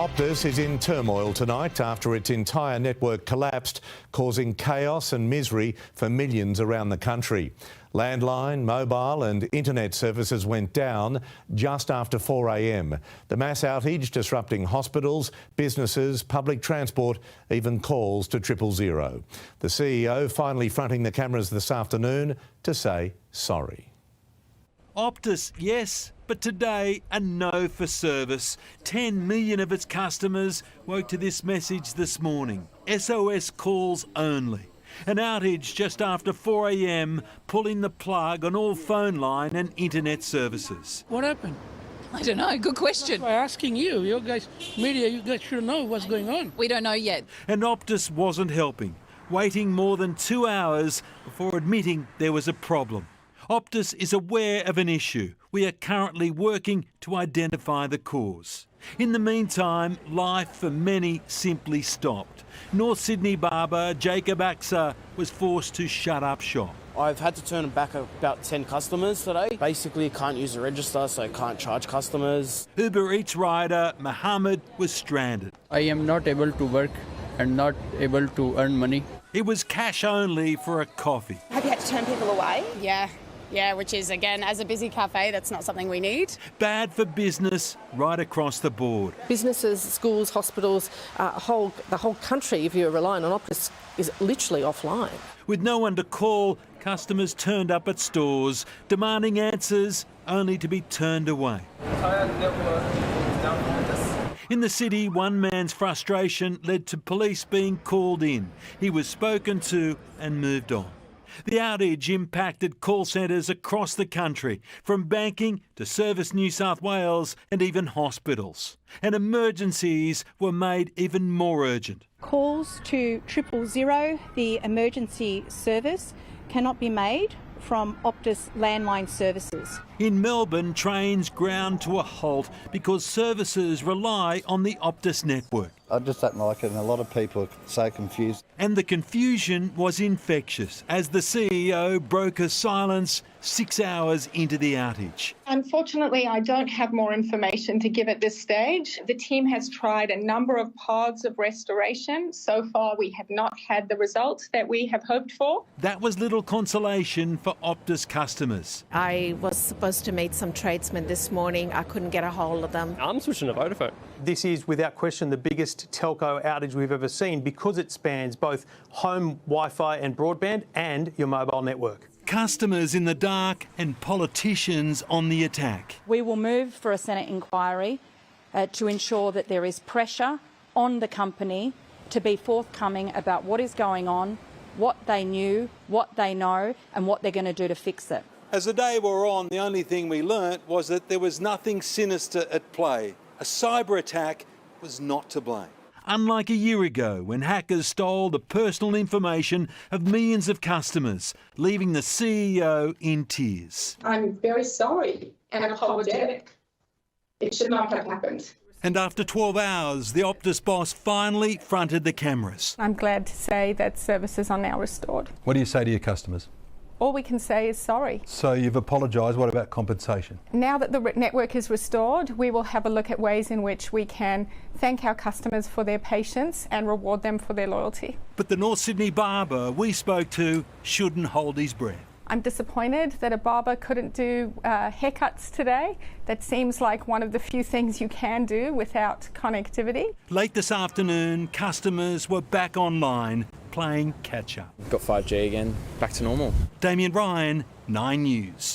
Optus is in turmoil tonight after its entire network collapsed, causing chaos and misery for millions around the country. Landline, mobile and internet services went down just after 4 a.m. The mass outage disrupting hospitals, businesses, public transport, even calls to 000. The CEO finally fronting the cameras this afternoon to say sorry. Optus, yes, but today a no for service. 10 million of its customers woke to this message this morning. SOS calls only. An outage just after 4 a.m, pulling the plug on all phone line and internet services. What happened? I don't know, good question. I'm asking you, you guys, media, you guys should know what's going on. We don't know yet. And Optus wasn't helping, waiting more than 2 hours before admitting there was a problem. Optus is aware of an issue. We are currently working to identify the cause. In the meantime, life for many simply stopped. North Sydney barber Jacob Axer was forced to shut up shop. I've had to turn back about 10 customers today. Basically, can't use the register, so I can't charge customers. Uber Eats rider Mohammed was stranded. I am not able to work and not able to earn money. It was cash only for a coffee. Have you had to turn people away? Yeah, which is, again, as a busy cafe, that's not something we need. Bad for business right across the board. Businesses, schools, hospitals, the whole country, if you're relying on Optus, is literally offline. With no one to call, customers turned up at stores, demanding answers only to be turned away. In the city, one man's frustration led to police being called in. He was spoken to and moved on. The outage impacted call centres across the country, from banking to Service New South Wales and even hospitals. And emergencies were made even more urgent. Calls to 000, the emergency service, cannot be made from Optus landline services. In Melbourne, trains ground to a halt because services rely on the Optus network. I just don't like it, and a lot of people are so confused. And the confusion was infectious as the CEO broke her silence 6 hours into the outage. Unfortunately, I don't have more information to give at this stage. The team has tried a number of paths of restoration. So far, we have not had the results that we have hoped for. That was little consolation for Optus customers. I was supposed to meet some tradesmen this morning. I couldn't get a hold of them. I'm switching to Vodafone. This is without question the biggest telco outage we've ever seen because it spans both home Wi-Fi and broadband and your mobile network. Customers in the dark and politicians on the attack. We will move for a Senate inquiry to ensure that there is pressure on the company to be forthcoming about what is going on, what they knew, what they know and what they're going to do to fix it. As the day wore on, the only thing we learnt was that there was nothing sinister at play. A cyber attack was not to blame. Unlike a year ago when hackers stole the personal information of millions of customers, leaving the CEO in tears. I'm very sorry and apologetic. It should not have happened. And after 12 hours, the Optus boss finally fronted the cameras. I'm glad to say that services are now restored. What do you say to your customers? All we can say is sorry. So you've apologised. What about compensation? Now that the network is restored, we will have a look at ways in which we can thank our customers for their patience and reward them for their loyalty. But the North Sydney barber we spoke to shouldn't hold his breath. I'm disappointed that a barber couldn't do haircuts today. That seems like one of the few things you can do without connectivity. Late this afternoon, customers were back online playing catch-up. Got 5G again, back to normal. Damien Ryan, 9 News.